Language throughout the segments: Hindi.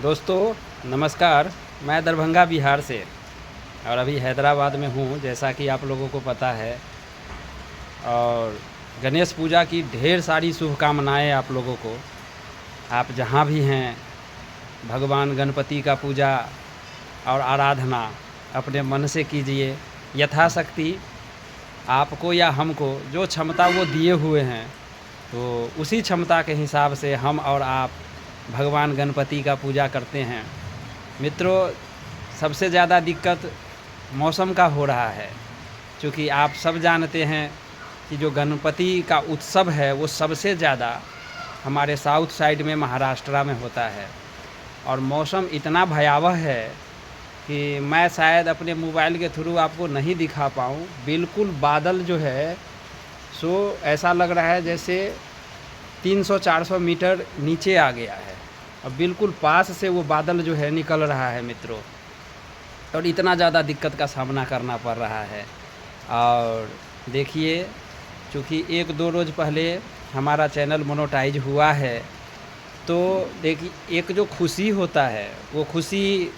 दोस्तों नमस्कार। मैं दरभंगा बिहार से और अभी हैदराबाद में हूँ, जैसा कि आप लोगों को पता है। और गणेश पूजा की ढेर सारी शुभकामनाएं आप लोगों को। आप जहाँ भी हैं, भगवान गणपति का पूजा और आराधना अपने मन से कीजिए। यथाशक्ति आपको या हमको जो क्षमता वो दिए हुए हैं, तो उसी क्षमता के हिसाब से हम और आप भगवान गणपति का पूजा करते हैं। मित्रों, सबसे ज़्यादा दिक्कत मौसम का हो रहा है, क्योंकि आप सब जानते हैं कि जो गणपति का उत्सव है वो सबसे ज़्यादा हमारे साउथ साइड में महाराष्ट्र में होता है। और मौसम इतना भयावह है कि मैं शायद अपने मोबाइल के थ्रू आपको नहीं दिखा पाऊँ। बिल्कुल बादल जो है सो ऐसा लग रहा है जैसे 300-400 मीटर नीचे आ गया है। अब बिल्कुल पास से वो बादल जो है निकल रहा है मित्रों, और इतना ज़्यादा दिक्कत का सामना करना पड़ रहा है। और देखिए, चूँकि 1-2 रोज़ पहले हमारा चैनल मोनेटाइज हुआ है, तो देखिए एक जो खुशी होता है वो खुशी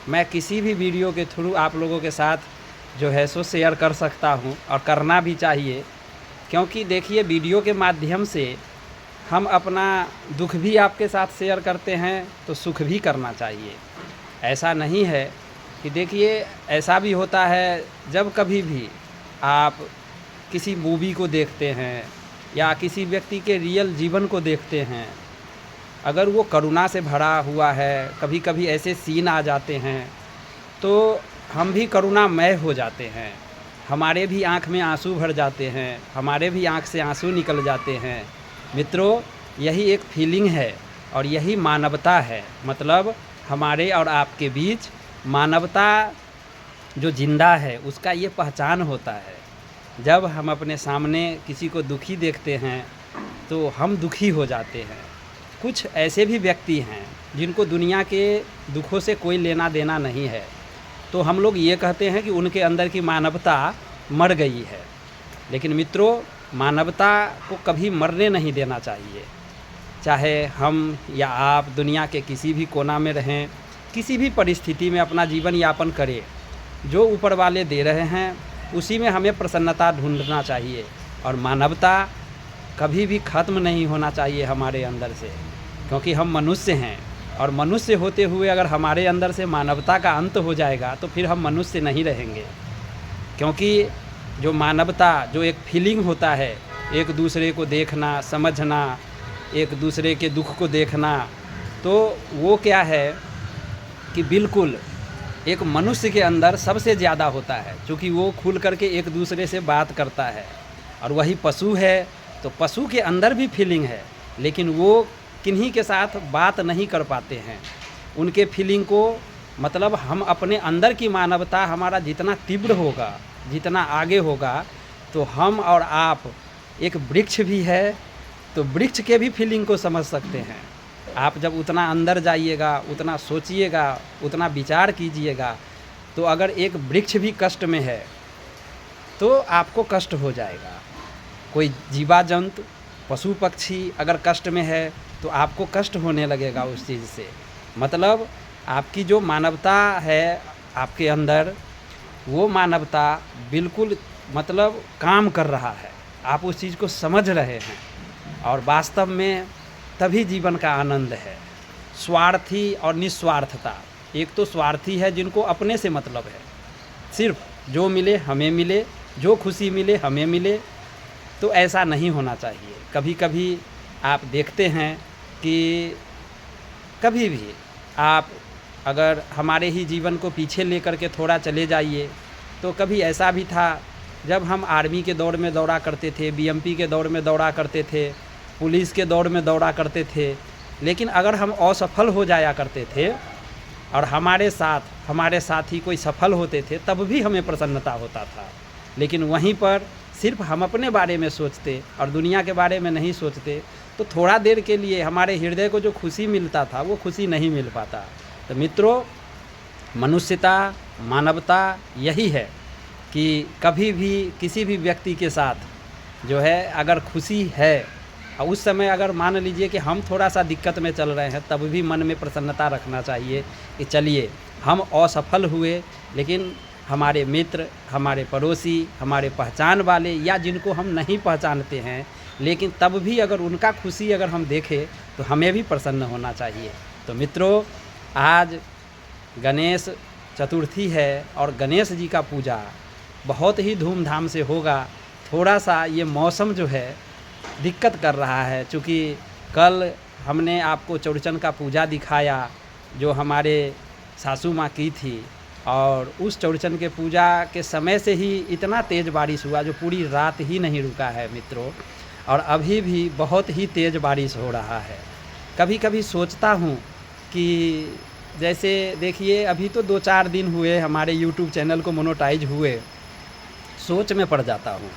मैं किसी भी वीडियो के थ्रू आप लोगों के साथ जो है सो शेयर कर सकता हूँ, और करना भी चाहिए। क्योंकि देखिए, वीडियो के माध्यम से हम अपना दुख भी आपके साथ शेयर करते हैं, तो सुख भी करना चाहिए। ऐसा नहीं है कि देखिए, ऐसा भी होता है जब कभी भी आप किसी मूवी को देखते हैं या किसी व्यक्ति के रियल जीवन को देखते हैं, अगर वो करुणा से भरा हुआ है, कभी कभी ऐसे सीन आ जाते हैं तो हम भी करुणामय हो जाते हैं। हमारे भी आँख में आंसू भर जाते हैं, हमारे भी आँख से आंसू निकल जाते हैं। मित्रों, यही एक फीलिंग है और यही मानवता है। मतलब हमारे और आपके बीच मानवता जो जिंदा है उसका ये पहचान होता है। जब हम अपने सामने किसी को दुखी देखते हैं तो हम दुखी हो जाते हैं। कुछ ऐसे भी व्यक्ति हैं जिनको दुनिया के दुखों से कोई लेना देना नहीं है, तो हम लोग ये कहते हैं कि उनके अंदर की मानवता मर गई है। लेकिन मित्रों, मानवता को कभी मरने नहीं देना चाहिए। चाहे हम या आप दुनिया के किसी भी कोना में रहें, किसी भी परिस्थिति में अपना जीवन यापन करें, जो ऊपर वाले दे रहे हैं उसी में हमें प्रसन्नता ढूंढना चाहिए। और मानवता कभी भी ख़त्म नहीं होना चाहिए हमारे अंदर से, क्योंकि हम मनुष्य हैं। और मनुष्य होते हुए अगर हमारे अंदर से मानवता का अंत हो जाएगा तो फिर हम मनुष्य नहीं रहेंगे। क्योंकि जो मानवता, जो एक फीलिंग होता है, एक दूसरे को देखना, समझना, एक दूसरे के दुख को देखना, तो वो क्या है कि बिल्कुल एक मनुष्य के अंदर सबसे ज़्यादा होता है, क्योंकि वो खुल करके एक दूसरे से बात करता है। और वही पशु है तो पशु के अंदर भी फीलिंग है, लेकिन वो किन्हीं के साथ बात नहीं कर पाते हैं। उनके फीलिंग को, मतलब हम अपने अंदर की मानवता हमारा जितना तीव्र होगा, जितना आगे होगा, तो हम और आप, एक वृक्ष भी है तो वृक्ष के भी फीलिंग को समझ सकते हैं। आप जब उतना अंदर जाइएगा, उतना सोचिएगा, उतना विचार कीजिएगा, तो अगर एक वृक्ष भी कष्ट में है तो आपको कष्ट हो जाएगा। कोई जीवा जंतु, पशु पक्षी अगर कष्ट में है तो आपको कष्ट होने लगेगा उस चीज़ से। मतलब आपकी जो मानवता है आपके अंदर, वो मानवता बिल्कुल मतलब काम कर रहा है, आप उस चीज़ को समझ रहे हैं। और वास्तव में तभी जीवन का आनंद है। स्वार्थी और निस्वार्थता, एक तो स्वार्थी है जिनको अपने से मतलब है, सिर्फ जो मिले हमें मिले, जो खुशी मिले हमें मिले, तो ऐसा नहीं होना चाहिए। कभी कभी आप देखते हैं कि कभी भी आप अगर हमारे ही जीवन को पीछे लेकर के थोड़ा चले जाइए, तो कभी ऐसा भी था जब हम आर्मी के दौर में दौड़ा करते थे, बीएमपी के दौर में दौड़ा करते थे, पुलिस के दौर में दौड़ा करते थे, लेकिन अगर हम असफल हो जाया करते थे और हमारे साथी कोई सफल होते थे, तब भी हमें प्रसन्नता होता था। लेकिन वहीं पर सिर्फ हम अपने बारे में सोचते और दुनिया के बारे में नहीं सोचते, तो थोड़ा देर के लिए हमारे हृदय को जो खुशी मिलता था वो खुशी नहीं मिल पाता। तो मित्रों, मनुष्यता, मानवता यही है कि कभी भी किसी भी व्यक्ति के साथ जो है अगर खुशी है और उस समय अगर मान लीजिए कि हम थोड़ा सा दिक्कत में चल रहे हैं, तब भी मन में प्रसन्नता रखना चाहिए कि चलिए हम असफल हुए, लेकिन हमारे मित्र, हमारे पड़ोसी, हमारे पहचान वाले या जिनको हम नहीं पहचानते हैं, लेकिन तब भी अगर उनका खुशी अगर हम देखें तो हमें भी प्रसन्न होना चाहिए। तो मित्रों, आज गणेश चतुर्थी है और गणेश जी का पूजा बहुत ही धूमधाम से होगा। थोड़ा सा ये मौसम जो है दिक्कत कर रहा है, चूँकि कल हमने आपको चौड़चन का पूजा दिखाया जो हमारे सासू माँ की थी, और उस चौड़चन के पूजा के समय से ही इतना तेज़ बारिश हुआ जो पूरी रात ही नहीं रुका है मित्रों, और अभी भी बहुत ही तेज़ बारिश हो रहा है। कभी कभी सोचता हूँ कि जैसे देखिए अभी तो 2-4 दिन हुए हमारे YouTube चैनल को मोनेटाइज हुए, सोच में पड़ जाता हूँ,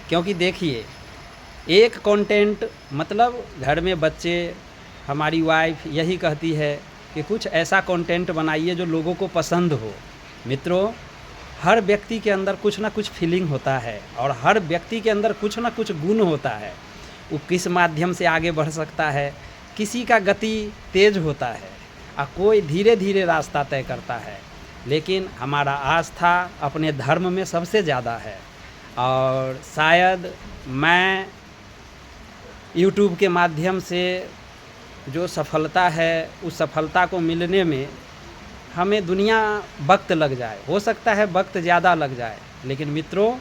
क्योंकि देखिए एक कंटेंट मतलब घर में बच्चे, हमारी वाइफ यही कहती है कि कुछ ऐसा कंटेंट बनाइए जो लोगों को पसंद हो। मित्रों, हर व्यक्ति के अंदर कुछ ना कुछ फीलिंग होता है और हर व्यक्ति के अंदर कुछ ना कुछ गुण होता है। वो किस माध्यम से आगे बढ़ सकता है, किसी का गति तेज होता है और कोई धीरे धीरे रास्ता तय करता है, लेकिन हमारा आस्था अपने धर्म में सबसे ज़्यादा है। और शायद मैं YouTube के माध्यम से जो सफलता है, उस सफलता को मिलने में हमें दुनिया वक्त लग जाए, हो सकता है वक्त ज़्यादा लग जाए, लेकिन मित्रों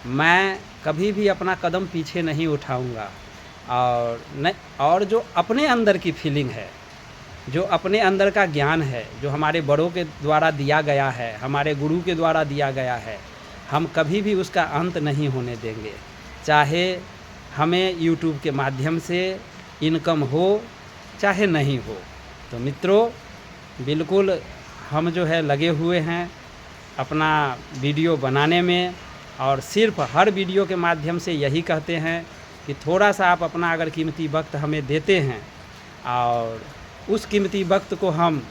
मैं कभी भी अपना कदम पीछे नहीं उठाऊंगा। और जो अपने अंदर की फीलिंग है, जो अपने अंदर का ज्ञान है, जो हमारे बड़ों के द्वारा दिया गया है, हमारे गुरु के द्वारा दिया गया है, हम कभी भी उसका अंत नहीं होने देंगे। चाहे हमें YouTube के माध्यम से इनकम हो चाहे नहीं हो। तो मित्रों, बिल्कुल हम जो है लगे हुए हैं अपना वीडियो बनाने में, और सिर्फ हर वीडियो के माध्यम से यही कहते हैं कि थोड़ा सा आप अपना अगर कीमती वक्त हमें देते हैं और उस कीमती वक्त को हम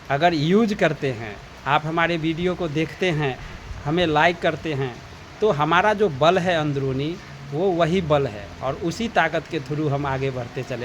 अगर यूज करते हैं, आप हमारे वीडियो को देखते हैं, हमें लाइक करते हैं, तो हमारा जो बल है अंदरूनी, वो वही बल है और उसी ताकत के थ्रू हम आगे बढ़ते चले